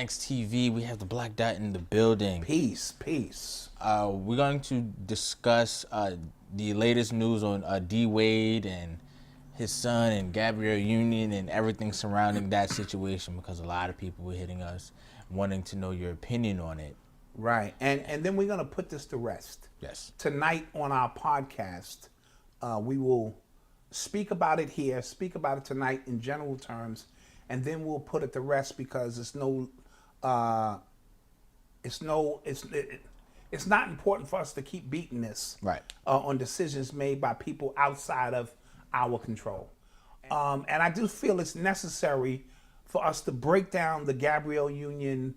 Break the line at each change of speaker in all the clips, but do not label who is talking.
X TV. We have the Black Dot in the building.
Peace, peace.
We're going to discuss the latest news on D-Wade and his son and Gabrielle Union and everything surrounding that situation, because a lot of people were hitting us wanting to know your opinion on it.
Right, and then we're going to put this to rest.
Yes.
Tonight on our podcast, we will speak about it here, speak about it tonight in general terms, and then we'll put it to rest because it's not important for us to keep beating this
Right.
On decisions made by people outside of our control. And I do feel it's necessary for us to break down the Gabrielle Union,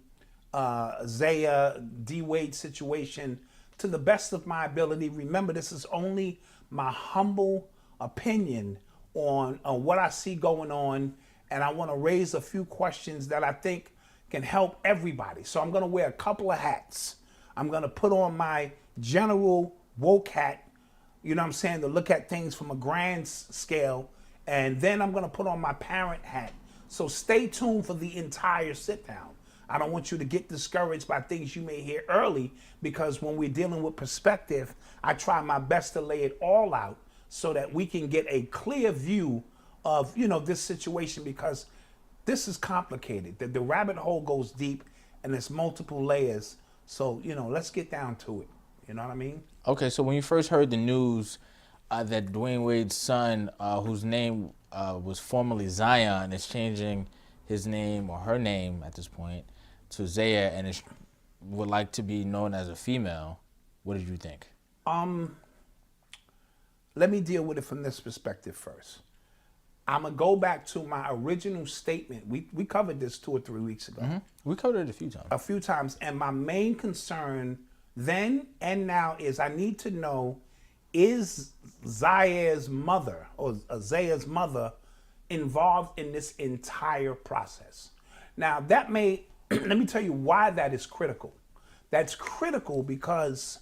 Zaya, D-Wade situation to the best of my ability. Remember, this is only my humble opinion on what I see going on, and I want to raise a few questions that I think can help everybody. So I'm going to wear a couple of hats. I'm going to put on my general woke hat, you know what I'm saying, to look at things from a grand scale, and then I'm going to put on my parent hat. So stay tuned for the entire sit down. I don't want you to get discouraged by things you may hear early, because when we're dealing with perspective, I try my best to lay it all out so that we can get a clear view of, you know, this situation, because this is complicated. The rabbit hole goes deep and there's multiple layers. So, you know, let's get down to it. You know what I mean?
Okay, so when you first heard the news that Dwayne Wade's son, whose name was formerly Zion, is changing his name or her name at this point to Zaya, and it would like to be known as a female, what did you think?
Let me deal with it from this perspective first. I'm going to go back to my original statement. We covered this 2 or 3 weeks ago.
Mm-hmm. We covered it a few times.
And my main concern then and now is I need to know, is Zaya's mother or Zaya's mother involved in this entire process? Now, that may, let me tell you why that is critical. That's critical because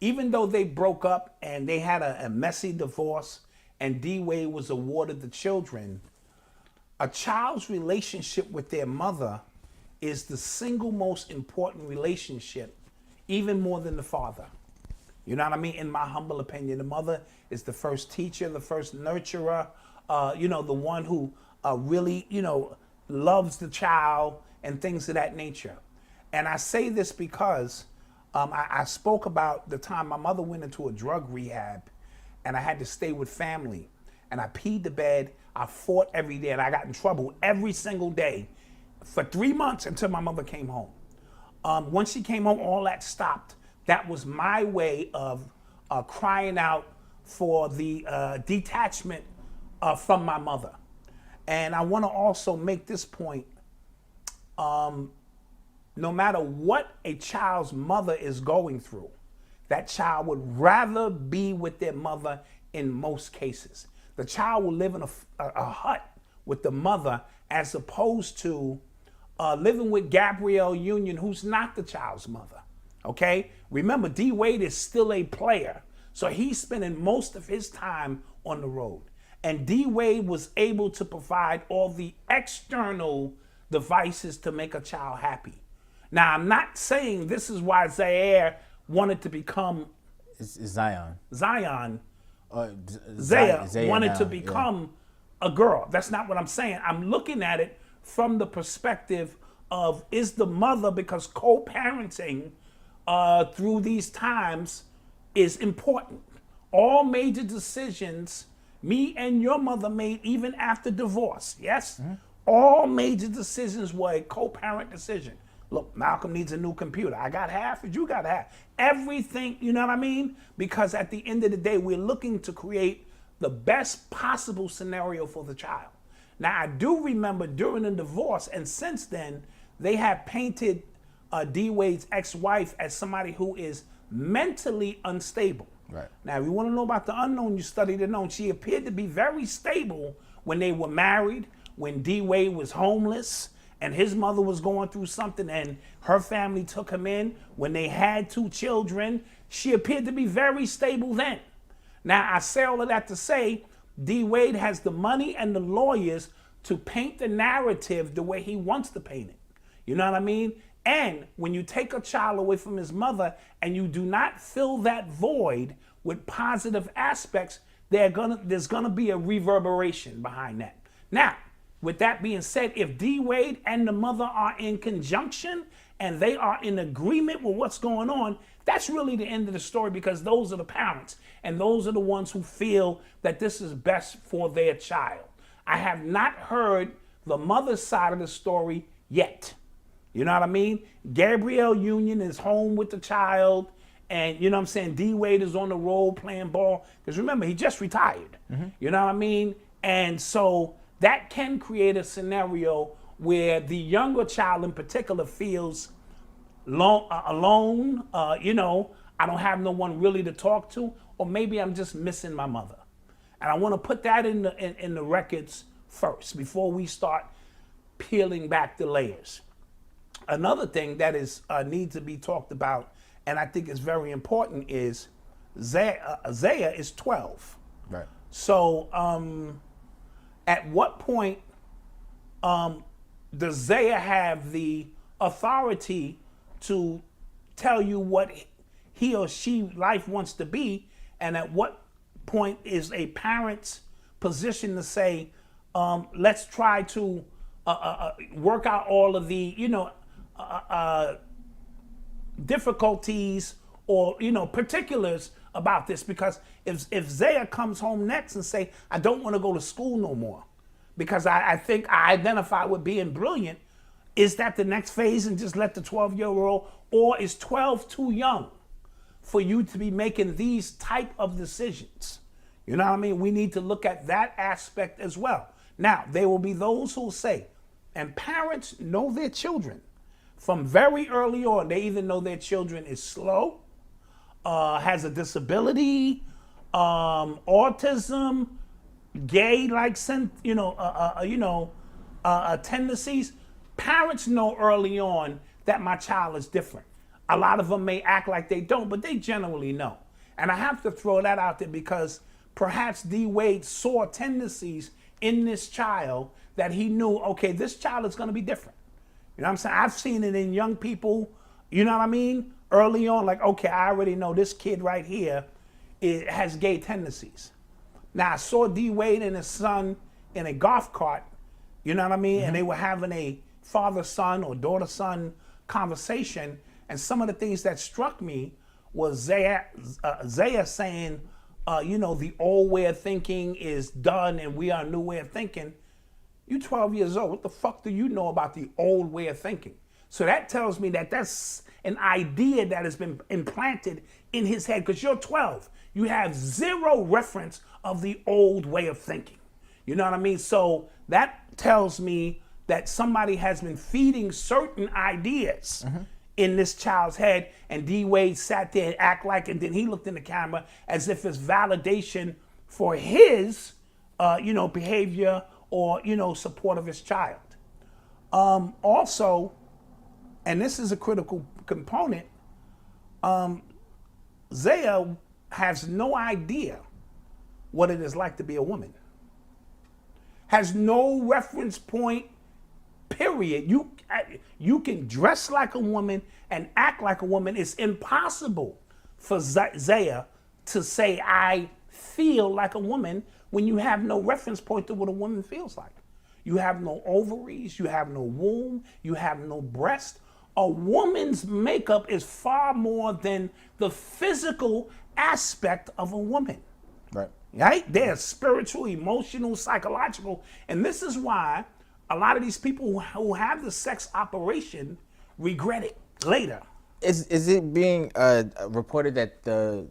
even though they broke up and they had a messy divorce and D-Wade was awarded the children, a child's relationship with their mother is the single most important relationship, even more than the father. You know what I mean? In my humble opinion, the mother is the first teacher, the first nurturer, you know, the one who really, you know, loves the child and things of that nature. And I say this because I spoke about the time my mother went into a drug rehab and I had to stay with family. And I peed the bed, I fought every day, and I got in trouble every single day for 3 months until my mother came home. Once she came home, all that stopped. That was my way of crying out for the detachment from my mother. And I want to also make this point. No matter what a child's mother is going through, that child would rather be with their mother in most cases. The child will live in a hut with the mother as opposed to living with Gabrielle Union, who's not the child's mother, okay? Remember, D-Wade is still a player, so he's spending most of his time on the road. And D-Wade was able to provide all the external devices to make a child happy. Now, I'm not saying this is why Zaire wanted to become
It's Zion.
Zion.
Zaya
wanted
now,
to become a girl. That's not what I'm saying. I'm looking at it from the perspective of, is the mother, because co-parenting through these times is important. All major decisions me and your mother made even after divorce, yes? Mm-hmm. All major decisions were a co-parent decision. Look, Malcolm needs a new computer. I got half, you got half. Everything, you know what I mean? Because at the end of the day, we're looking to create the best possible scenario for the child. Now, I do remember during the divorce, and since then, they have painted D-Wade's ex-wife as somebody who is mentally unstable.
Right.
Now, if you want to know about the unknown, you study the known. She appeared to be very stable when they were married, when D-Wade was homeless, and his mother was going through something and her family took him in. When they had 2 children, she appeared to be very stable then. Now, I say all of that to say D-Wade has the money and the lawyers to paint the narrative the way he wants to paint it. You know what I mean? And when you take a child away from his mother and you do not fill that void with positive aspects, there's gonna be a reverberation behind that. Now, with that being said, if D Wade and the mother are in conjunction and they are in agreement with what's going on, that's really the end of the story, because those are the parents and those are the ones who feel that this is best for their child. I have not heard the mother's side of the story yet. You know what I mean? Gabrielle Union is home with the child, and you know what I'm saying, D Wade is on the road playing ball, because remember, he just retired. You know what I mean? And so that can create a scenario where the younger child in particular feels alone, you know, I don't have no one really to talk to, or maybe I'm just missing my mother. And I want to put that in the records first before we start peeling back the layers. Another thing that is needs to be talked about, and I think is very important, is Zaya is 12.
Right.
So at what point does Zaya have the authority to tell you what he or she life wants to be, and at what point is a parent's position to say, let's try to work out all of the, you know, difficulties or, you know, particulars about this? Because if Zaya comes home next and say, I don't want to go to school no more because I think I identify with being brilliant, is that the next phase and just let the 12-year-old, or is 12 too young for you to be making these type of decisions? You know what I mean? We need to look at that aspect as well. Now, there will be those who will say, and parents know their children from very early on. They either know their children is slow, has a disability, autism, gay-like, tendencies. Parents know early on that my child is different. A lot of them may act like they don't, but they generally know. And I have to throw that out there because perhaps D. Wade saw tendencies in this child that he knew, okay, this child is going to be different. You know what I'm saying? I've seen it in young people, you know what I mean? Early on, like, okay, I already know this kid right here has gay tendencies. Now, I saw D. Wade and his son in a golf cart, you know what I mean? And they were having a father-son or daughter-son conversation. And some of the things that struck me was Zaya saying, you know, the old way of thinking is done and we are a new way of thinking. You 12 years old, what the fuck do you know about the old way of thinking? So that tells me that that's an idea that has been implanted in his head, because you're 12. You have zero reference of the old way of thinking. You know what I mean? So that tells me that somebody has been feeding certain ideas in this child's head, and D. Wade sat there and act like, and then he looked in the camera as if it's validation for his, behavior or, support of his child. Also, and this is a critical component, Zaya has no idea what it is like to be a woman. Has no reference point, period. You can dress like a woman and act like a woman. It's impossible for Zaya to say, I feel like a woman, when you have no reference point to what a woman feels like. You have no ovaries, you have no womb, you have no breast. A woman's makeup is far more than the physical aspect of a woman. Right? They're spiritual, emotional, psychological. And this is why a lot of these people who have the sex operation regret it later.
Is it being reported that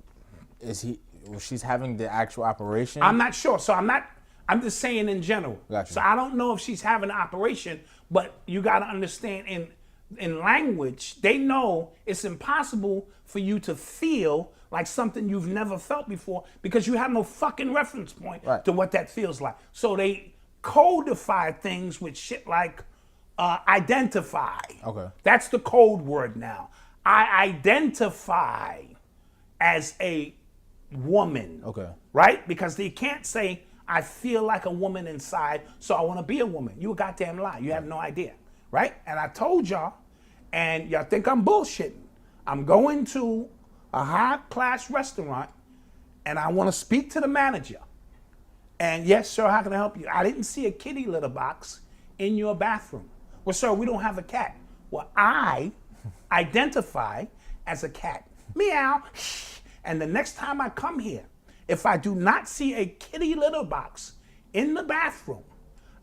she's having the actual operation?
I'm not sure. So I'm just saying in general.
Gotcha.
So I don't know if she's having an operation, but you got to understand in language, they know it's impossible for you to feel like something you've never felt before because you have no fucking reference point to what that feels like. So they codify things with shit like identify.
Okay.
That's the code word now. I identify as a woman.
Okay.
Right? Because they can't say I feel like a woman inside, so I want to be a woman. You a goddamn lie. You have no idea, right? And I told y'all, and y'all think I'm bullshitting. I'm going to a high-class restaurant, and I want to speak to the manager. And yes, sir, how can I help you? I didn't see a kitty litter box in your bathroom. Well, sir, we don't have a cat. Well, I identify as a cat. Meow. And the next time I come here, if I do not see a kitty litter box in the bathroom,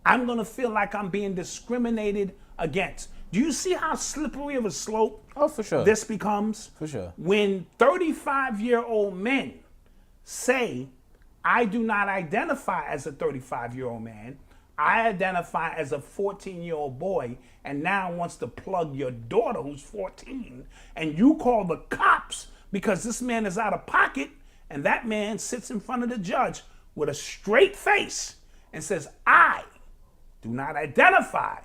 I'm going to feel like I'm being discriminated against. Do you see how slippery of a slope
for sure.
this becomes?
For sure.
When 35-year-old men say, I do not identify as a 35-year-old man, I identify as a 14-year-old boy, and now wants to plug your daughter who's 14, and you call the cops because this man is out of pocket, and that man sits in front of the judge with a straight face and says, I do not identify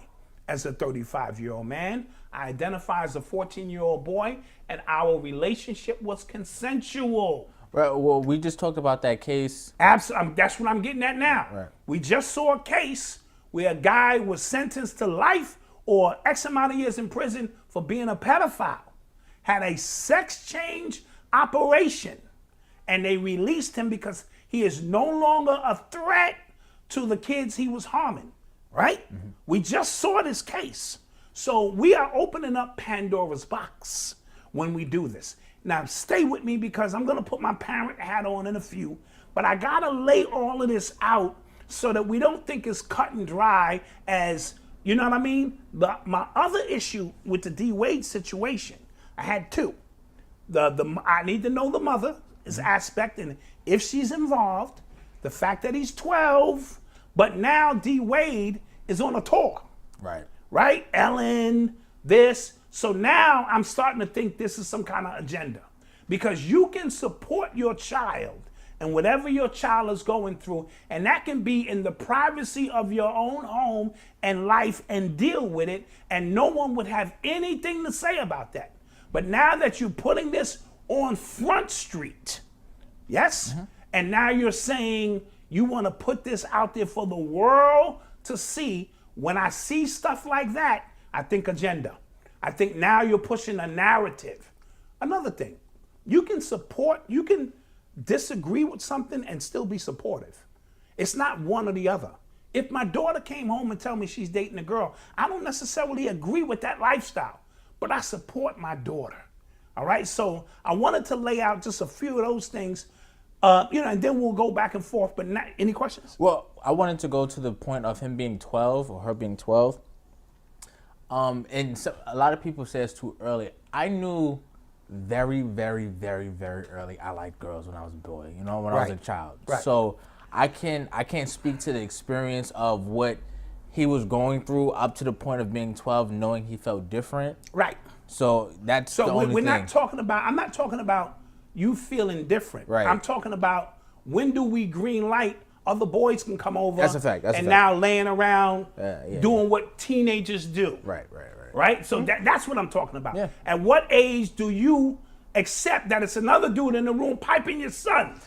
as a 35-year-old man. I identify as a 14-year-old boy, and our relationship was consensual.
Right. Well, we just talked about that case.
Absolutely. That's what I'm getting at now.
Right.
We just saw a case where a guy was sentenced to life or X amount of years in prison for being a pedophile, had a sex change operation, and they released him because he is no longer a threat to the kids he was harming, right? Mm-hmm. We just saw this case. So we are opening up Pandora's box when we do this. Now, stay with me because I'm going to put my parent hat on in a few, but I got to lay all of this out so that we don't think it's cut and dry as, you know what I mean? My other issue with the D. Wade situation, I had two. I need to know the mother's aspect, and if she's involved, the fact that he's 12, but now D. Wade is on a tour.
Right.
Right? Ellen, this. So now I'm starting to think this is some kind of agenda, because you can support your child and whatever your child is going through, and that can be in the privacy of your own home and life, and deal with it, and no one would have anything to say about that. But now that you're putting this on Front Street, yes, and now you're saying you want to put this out there for the world to see. When I see stuff like that, I think agenda. I think now you're pushing a narrative. Another thing, you can disagree with something and still be supportive. It's not one or the other. If my daughter came home and tell me she's dating a girl, I don't necessarily agree with that lifestyle, but I support my daughter. All right, so I wanted to lay out just a few of those things, and then we'll go back and forth. But not, any questions?
Well, I wanted to go to the point of him being 12 or her being 12. And so a lot of people say it's too early. I knew very, very, very, very early I liked girls when I was a boy, when I was a child.
Right.
So I can't speak to the experience of what he was going through up to the point of being 12, knowing he felt different.
Right.
So that's the only thing.
I'm not talking about you feeling different.
Right.
I'm talking about, when do we green light other boys can come over?
That's a fact.
Now laying around doing what teenagers do. Right? So that's what I'm talking about.
Yeah.
At what age do you accept that it's another dude in the room piping your son?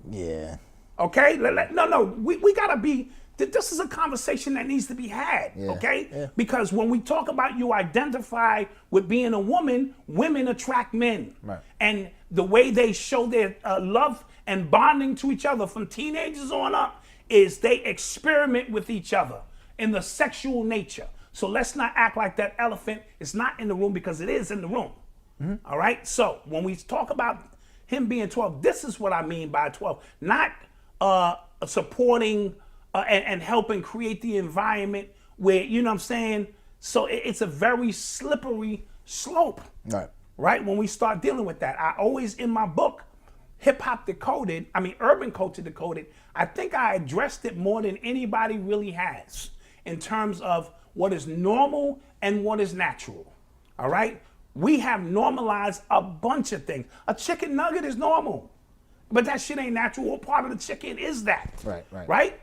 Yeah.
Okay? No. We got to be, this is a conversation that needs to be had, okay?
Yeah.
Because when we talk about you identify with being a woman, women attract men.
Right.
And the way they show their love and bonding to each other from teenagers on up is they experiment with each other in the sexual nature. So let's not act like that elephant is not in the room, because it is in the room. Mm-hmm. All right? So when we talk about him being 12, this is what I mean by 12. Not supporting and helping create the environment where, you know what I'm saying? So it's a very slippery slope. Right? When we start dealing with that. I always, in my book, Urban Culture Decoded, I think I addressed it more than anybody really has in terms of what is normal and what is natural. All right? We have normalized a bunch of things. A chicken nugget is normal, but that shit ain't natural. What part of the chicken is that? Right?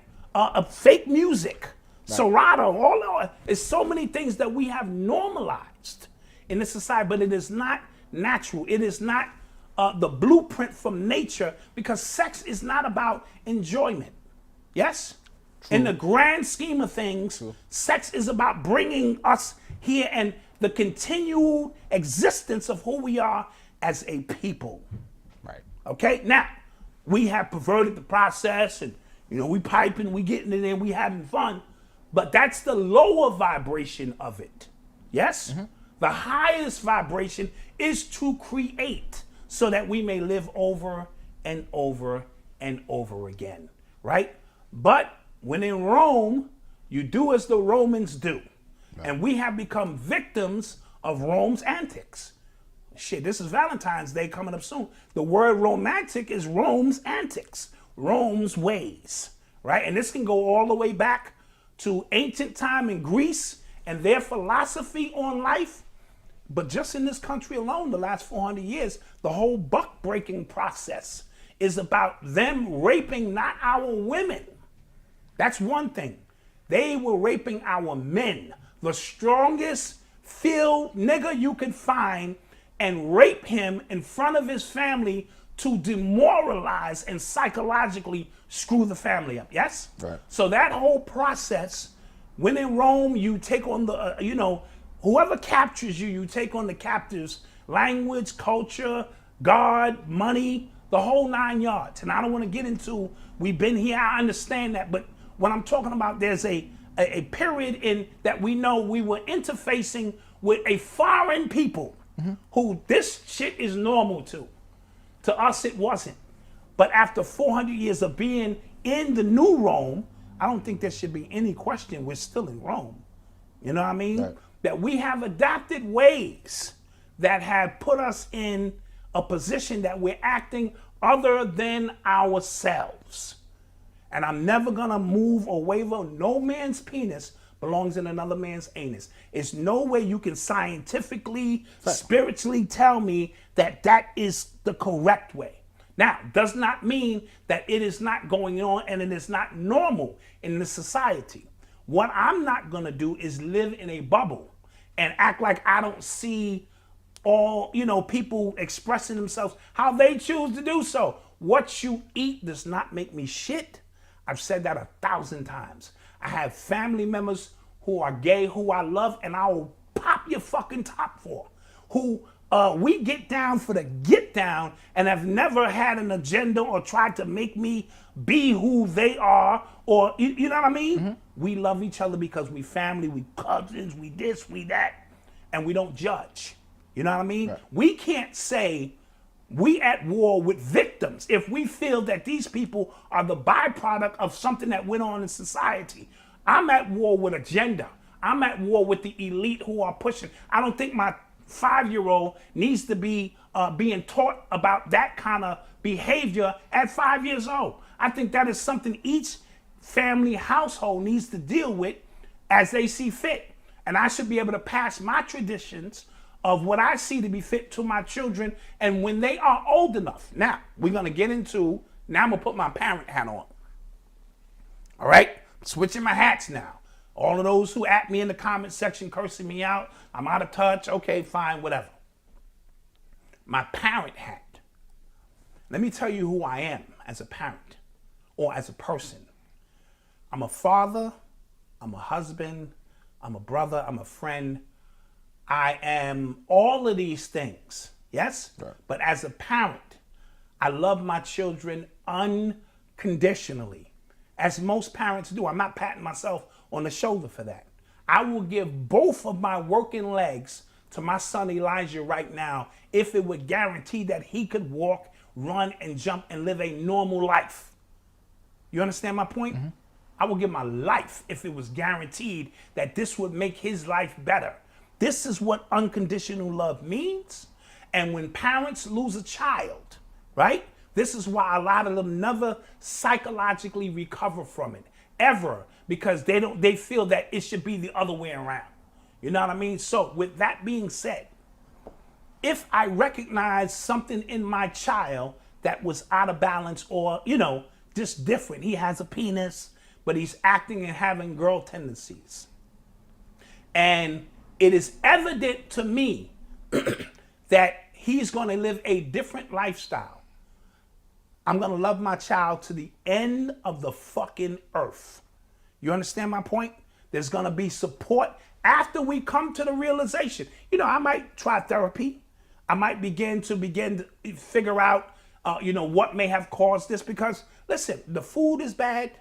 Fake music, Serato, there's so many things that we have normalized in this society, but it is not natural. It is not the blueprint from nature, because sex is not about enjoyment. Yes? In the grand scheme of things, sex is about bringing us here and the continued existence of who we are as a people.
Right.
Okay? Now, we have perverted the process and, we piping, we getting in there, we having fun, but that's the lower vibration of it. Yes? The highest vibration is to create so that we may live over and over and over again, right? But when in Rome, you do as the Romans do. Right. And we have become victims of Rome's antics. Shit, this is Valentine's Day coming up soon. The word romantic is Rome's antics, Rome's ways, right? And this can go all the way back to ancient time in Greece and their philosophy on life. But just in this country alone, the last 400 years, the whole buck breaking process is about them raping not our women. That's one thing. They were raping our men, the strongest field nigga you could find, and rape him in front of his family to demoralize and psychologically screw the family up. Yes?
Right.
So that whole process, when in Rome, you take on the, whoever captures you, you take on the captives, language, culture, God, money, the whole 9 yards. And I don't want to get into, we've been here, I understand that, but what I'm talking about, there's a period in that we know we were interfacing with a foreign people who this shit is normal to. To us, it wasn't. But after 400 years of being in the new Rome, I don't think there should be any question we're still in Rome. You know what I mean? Right. That we have adopted ways that have put us in a position that we're acting other than ourselves. And I'm never gonna move or waver. No man's penis belongs in another man's anus. It's no way you can scientifically, spiritually tell me that that is the correct way. Now, does not mean that it is not going on and it is not normal in the society. What I'm not gonna do is live in a bubble and act like I don't see all, people expressing themselves how they choose to do so. What you eat does not make me shit. I've said that 1,000 times. I have family members who are gay, who I love, and I will pop your fucking top for, who we get down for the get down and have never had an agenda or tried to make me be who they are, or, you know what I mean? Mm-hmm. We love each other because we family, we cousins, we this, we that, and we don't judge. You know what I mean? Right. We can't say we at war with victims if we feel that these people are the byproduct of something that went on in society. I'm at war with agenda. I'm at war with the elite who are pushing. I don't think my 5-year-old needs to be being taught about that kind of behavior at 5 years old. I think that is something each family household needs to deal with as they see fit. And I should be able to pass my traditions of what I see to be fit to my children, and when they are old enough. Now, we're gonna get into, now I'm gonna put my parent hat on. All right, switching my hats now. All of those who at me in the comment section cursing me out, I'm out of touch, okay, fine, whatever. My parent hat. Let me tell you who I am as a parent or as a person. I'm a father, I'm a husband, I'm a brother, I'm a friend. I am all of these things, yes? Right. But as a parent, I love my children unconditionally, as most parents do. I'm not patting myself on the shoulder for that. I will give both of my working legs to my son Elijah right now if it would guarantee that he could walk, run, and jump and live a normal life. You understand my point? Mm-hmm. I will give my life if it was guaranteed that this would make his life better. This is what unconditional love means. And when parents lose a child, right? This is why a lot of them never psychologically recover from it, ever, because they feel that it should be the other way around. You know what I mean? So with that being said, if I recognize something in my child that was out of balance or, just different, he has a penis, but he's acting and having girl tendencies. And it is evident to me that he's going to live a different lifestyle. I'm going to love my child to the end of the fucking earth. You understand my point? There's going to be support after we come to the realization. You know, I might try therapy. I might begin to figure out, what may have caused this. Because, listen, the food is bad.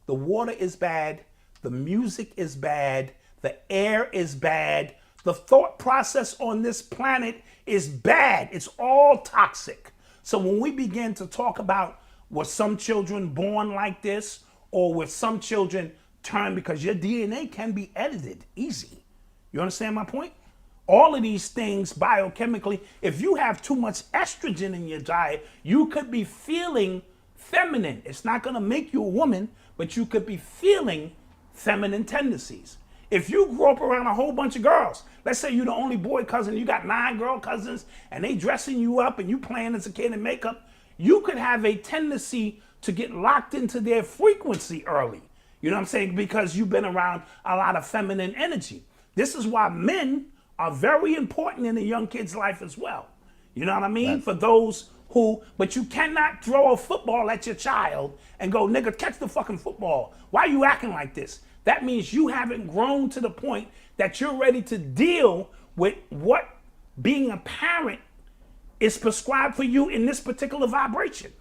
The water is bad. The music is bad. The air is bad. The thought process on this planet is bad. It's all toxic. So when we begin to talk about were some children born like this, or were some children turned, because your DNA can be edited easy. You understand my point? All of these things biochemically, if you have too much estrogen in your diet, you could be feeling feminine. It's not going to make you a woman, but you could be feeling feminine tendencies. If you grew up around a whole bunch of girls, let's say you're the only boy cousin, you got 9 girl cousins, and they dressing you up and you playing as a kid in makeup, you could have a tendency to get locked into their frequency early. You know what I'm saying? Because you've been around a lot of feminine energy. This is why men are very important in a young kid's life as well. You know what I mean? Right. For those but you cannot throw a football at your child and go, nigga, catch the fucking football. Why are you acting like this? That means you haven't grown to the point that you're ready to deal with what being a parent is prescribed for you in this particular vibration.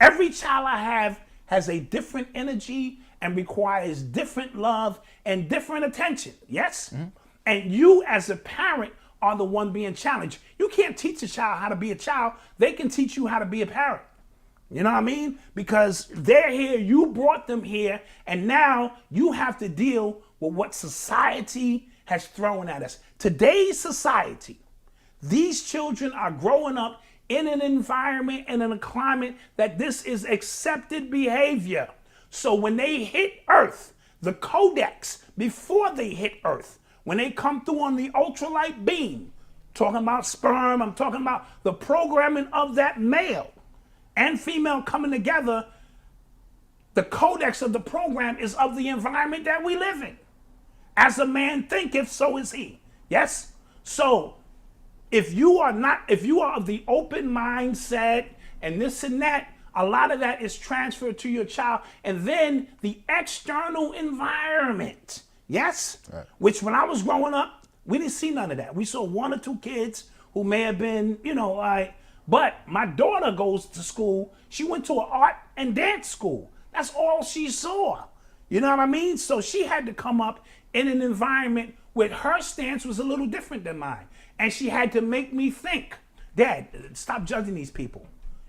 Every child I have has a different energy and requires different love and different attention. Yes? Mm-hmm. And you as a parent are the one being challenged. You can't teach a child how to be a child. They can teach you how to be a parent. You know what I mean? Because they're here, you brought them here, and now you have to deal with what society has thrown at us. Today's society, these children are growing up in an environment and in a climate that this is accepted behavior. So when they hit Earth, the codex, before they hit Earth, when they come through on the ultralight beam, talking about sperm, I'm talking about the programming of that male and female coming together, the codex of the program is of the environment that we live in. As a man thinketh, so is he. Yes? So if you are of the open mindset and this and that, a lot of that is transferred to your child. And then the external environment, yes? Right. Which when I was growing up, we didn't see none of that. We saw 1 or 2 kids who may have been, but my daughter goes to school. She went to an art and dance school. That's all she saw. You know what I mean? So she had to come up in an environment where her stance was a little different than mine. And she had to make me think, Dad, stop judging these people.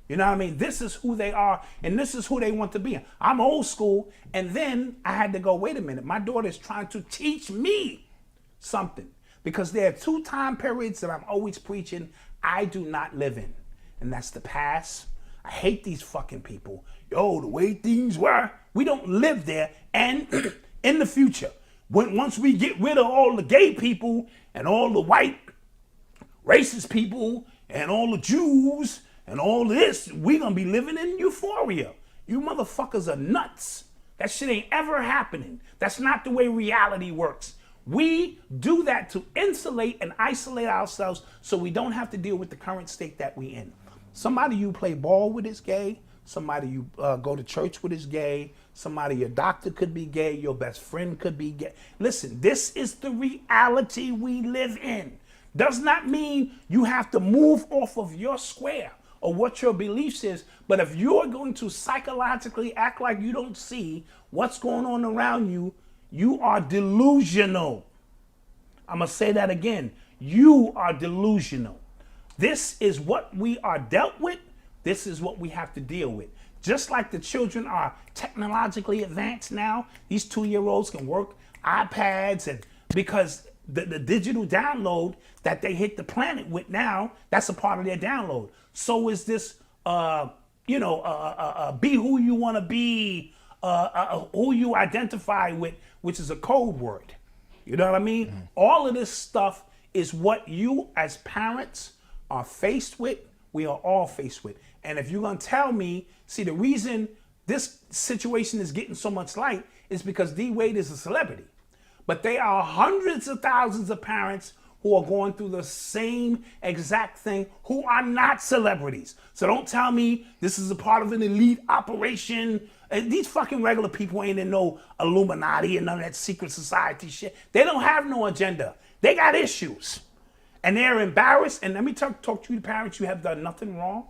You know what I mean? This is who they are, and this is who they want to be. I'm old school, and then I had to go, wait a minute, my daughter is trying to teach me something. Because there are 2 time periods that I'm always preaching I do not live in. And that's the past. I hate these fucking people. Yo, the way things were, we don't live there. And in the future, once we get rid of all the gay people and all the white racist people and all the Jews and all this, we're going to be living in euphoria. You motherfuckers are nuts. That shit ain't ever happening. That's not the way reality works. We do that to insulate and isolate ourselves so we don't have to deal with the current state that we in. Somebody you play ball with is gay. Somebody you go to church with is gay. Somebody, your doctor could be gay. Your best friend could be gay. Listen, this is the reality we live in. Does not mean you have to move off of your square or what your beliefs is. But if you're going to psychologically act like you don't see what's going on around you, you are delusional. I'm going to say that again. You are delusional. This is what we are dealt with. This is what we have to deal with. Just like the children are technologically advanced now, these 2-year-olds can work iPads, and because the digital download that they hit the planet with now, that's a part of their download. So is this, be who you want to be, who you identify with, which is a code word. You know what I mean? Mm-hmm. All of this stuff is what you as parents are faced with. We are all faced with. And if you're going to tell me, see, the reason this situation is getting so much light is because D. Wade is a celebrity. But there are hundreds of thousands of parents who are going through the same exact thing who are not celebrities. So don't tell me this is a part of an elite operation. These fucking regular people ain't in no Illuminati and none of that secret society shit. They don't have no agenda. They got issues. And they're embarrassed. And let me talk to you, parents, you have done nothing wrong,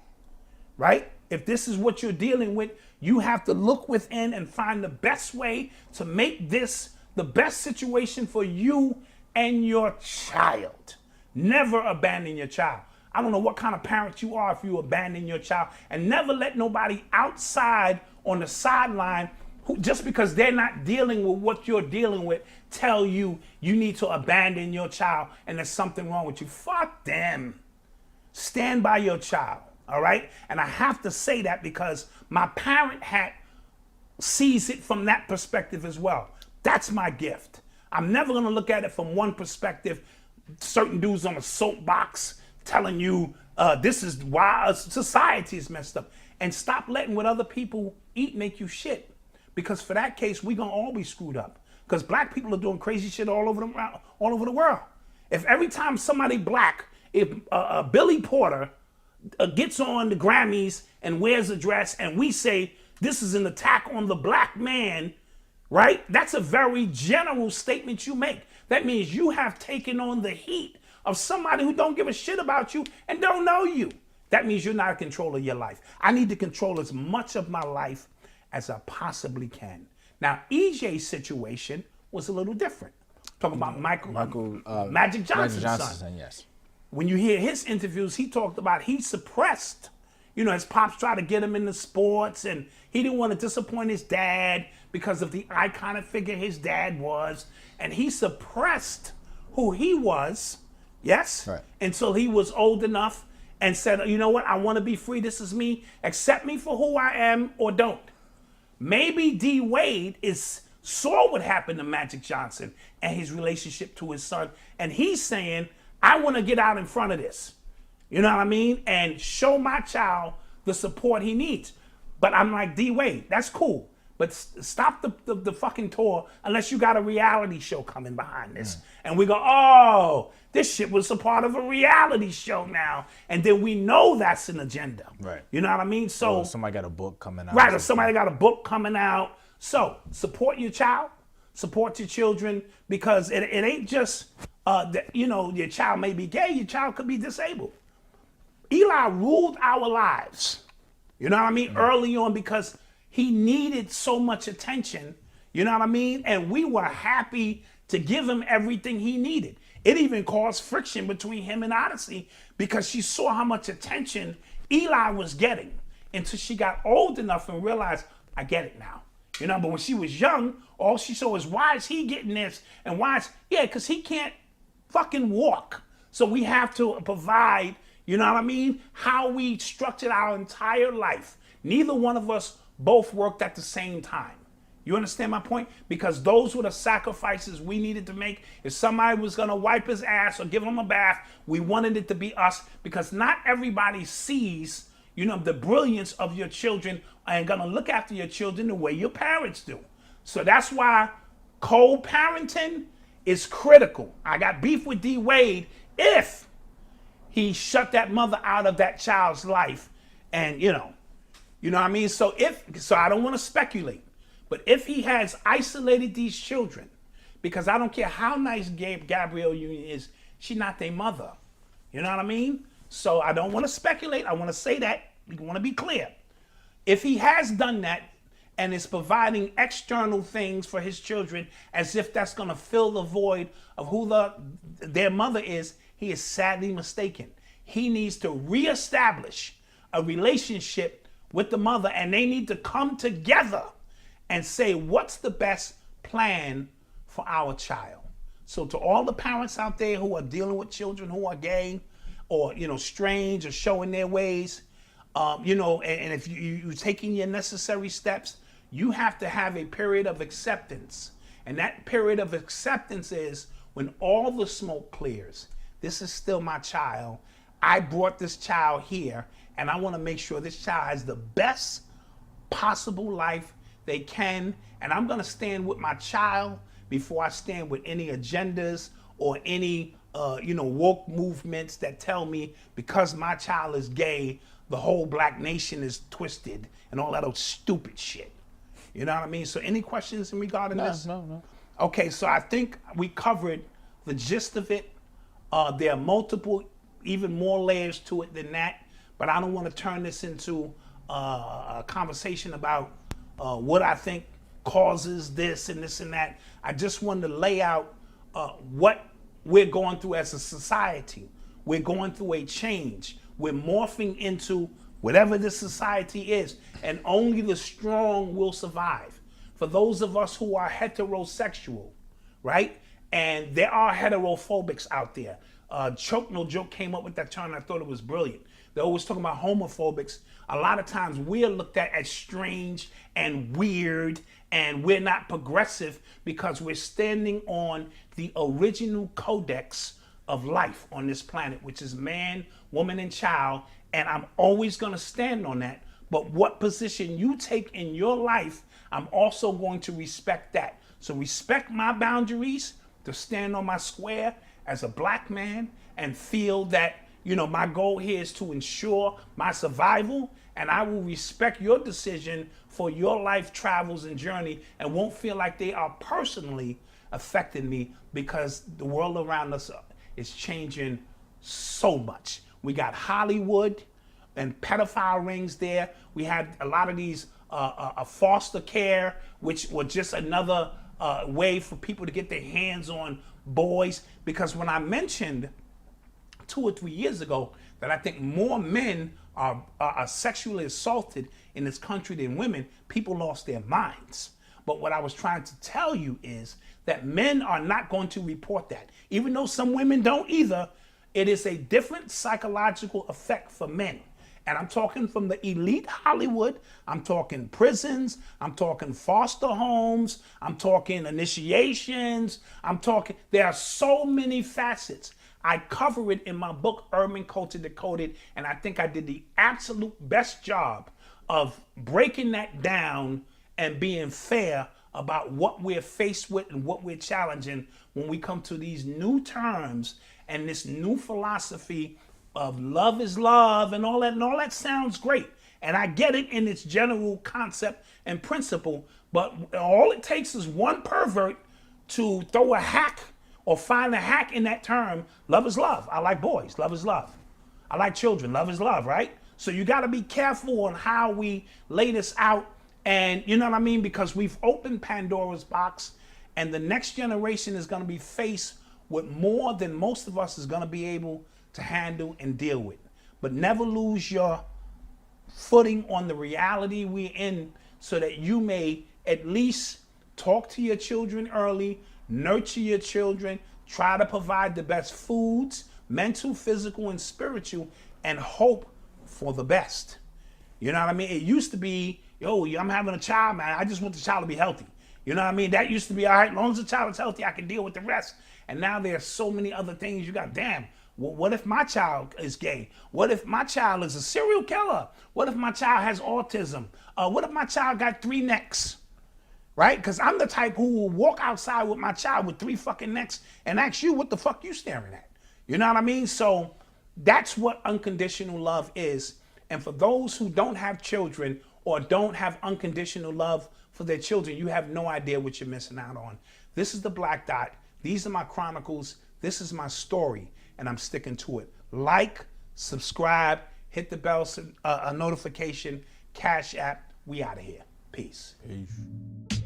right? If this is what you're dealing with, you have to look within and find the best way to make this the best situation for you and your child. Never abandon your child. I don't know what kind of parent you are if you abandon your child, and never let nobody outside on the sideline who, just because they're not dealing with what you're dealing with, tell you you need to abandon your child and there's something wrong with you. Fuck them. Stand by your child, all right? And I have to say that because my parent hat sees it from that perspective as well. That's my gift. I'm never gonna look at it from one perspective, certain dudes on a soapbox telling you this is why society is messed up. And stop letting what other people eat make you shit. Because for that case, we gonna all be screwed up. Because black people are doing crazy shit all over the world. If every time somebody black, if Billy Porter gets on the Grammys and wears a dress and we say this is an attack on the black man, right? That's a very general statement you make. That means you have taken on the heat of somebody who don't give a shit about you and don't know you. That means you're not in control of your life. I need to control as much of my life as I possibly can. Now, EJ's situation was a little different. Talking about Magic Johnson's son.
Yes.
When you hear his interviews, he talked about he suppressed, his pops tried to get him into sports and he didn't want to disappoint his dad because of the iconic figure his dad was. And he suppressed who he was, yes, right, until he was old enough and said, you know what, I want to be free. This is me. Accept me for who I am or don't. Maybe D. Wade saw what happened to Magic Johnson and his relationship to his son. And he's saying, I want to get out in front of this. You know what I mean? And show my child the support he needs. But I'm like, D. Wade, that's cool. But stop the fucking tour unless you got a reality show coming behind this. And we go, oh, this shit was a part of a reality show now. And then we know that's an agenda.
Right.
You know what I mean? So
somebody got a book coming out.
Right, or somebody got a book coming out. So support your child, support your children, because it ain't just, your child may be gay, your child could be disabled. Eli ruled our lives, you know what I mean, early on because he needed so much attention, you know what I mean? And we were happy to give him everything he needed. It even caused friction between him and Odyssey because she saw how much attention Eli was getting until she got old enough and realized, I get it now. But when she was young, all she saw was, why is he getting this? And why is, because he can't fucking walk. So we have to provide, you know what I mean? How we structured our entire life. Neither one of us both worked at the same time. You understand my point? Because those were the sacrifices we needed to make. If somebody was gonna wipe his ass or give him a bath, we wanted it to be us because not everybody sees, the brilliance of your children and gonna look after your children the way your parents do. So that's why co-parenting is critical. I got beef with D. Wade if he shut that mother out of that child's life and, you know what I mean? So I don't want to speculate, but if he has isolated these children, because I don't care how nice Gabrielle Union is, she's not their mother. You know what I mean? So I don't want to speculate. I want to say that. We want to be clear. If he has done that and is providing external things for his children as if that's going to fill the void of who their mother is, he is sadly mistaken. He needs to reestablish a relationship with the mother, and they need to come together and say, what's the best plan for our child? So to all the parents out there who are dealing with children who are gay or, strange or showing their ways, and if you're taking your necessary steps, you have to have a period of acceptance. And that period of acceptance is when all the smoke clears. This is still my child. I brought this child here, and I want to make sure this child has the best possible life they can. And I'm going to stand with my child before I stand with any agendas or any woke movements that tell me because my child is gay, the whole black nation is twisted and all that old stupid shit. You know what I mean? So any questions in regarding this?
No.
Okay, so I think we covered the gist of it. There are multiple, even more layers to it than that, but I don't want to turn this into a conversation about what I think causes this and this and that. I just wanted to lay out what we're going through as a society. We're going through a change. We're morphing into whatever this society is, and only the strong will survive. For those of us who are heterosexual, right? And there are heterophobics out there. Choke No Joke came up with that term, and I thought it was brilliant. They're always talking about homophobics. A lot of times we're looked at as strange and weird, and we're not progressive because we're standing on the original codex of life on this planet, which is man, woman, and child. And I'm always going to stand on that. But what position you take in your life, I'm also going to respect that. So respect my boundaries, to stand on my square as a black man and feel that, my goal here is to ensure my survival, and I will respect your decision for your life travels and journey and won't feel like they are personally affecting me, because the world around us is changing so much. We got Hollywood and pedophile rings there. We had a lot of these foster care, which was just another way for people to get their hands on boys. Because when I mentioned 2 or 3 years ago that I think more men are sexually assaulted in this country than women, people lost their minds. But what I was trying to tell you is that men are not going to report that. Even though some women don't either, it is a different psychological effect for men. And I'm talking from the elite Hollywood, I'm talking prisons, I'm talking foster homes, I'm talking initiations, there are so many facets. I cover it in my book, Urban Culture Decoded, and I think I did the absolute best job of breaking that down and being fair about what we're faced with and what we're challenging when we come to these new terms and this new philosophy of love is love and all that sounds great. And I get it in its general concept and principle, but all it takes is one pervert to throw a hack or find a hack in that term. Love is love. I like boys. Love is love. I like children. Love is love, right? So you got to be careful on how we lay this out. And you know what I mean? Because we've opened Pandora's box, and the next generation is going to be faced with more than most of us is going to be able to handle and deal with. But never lose your footing on the reality we're in, so that you may at least talk to your children early, nurture your children, try to provide the best foods, mental, physical, and spiritual, and hope for the best. You know what I mean? It used to be, I'm having a child, man. I just want the child to be healthy. You know what I mean? That used to be, all right, as long as the child is healthy, I can deal with the rest. And now there's so many other things. You got, damn, what if my child is gay? What if my child is a serial killer? What if my child has autism? What if my child got 3 necks? Right? Because I'm the type who will walk outside with my child with 3 fucking necks and ask you, what the fuck you staring at? You know what I mean? So that's what unconditional love is. And for those who don't have children or don't have unconditional love for their children, you have no idea what you're missing out on. This is the Black Dot. These are my chronicles. This is my story, and I'm sticking to it. Like, subscribe, hit the bell notification, Cash App. We out of here. Peace.
Peace.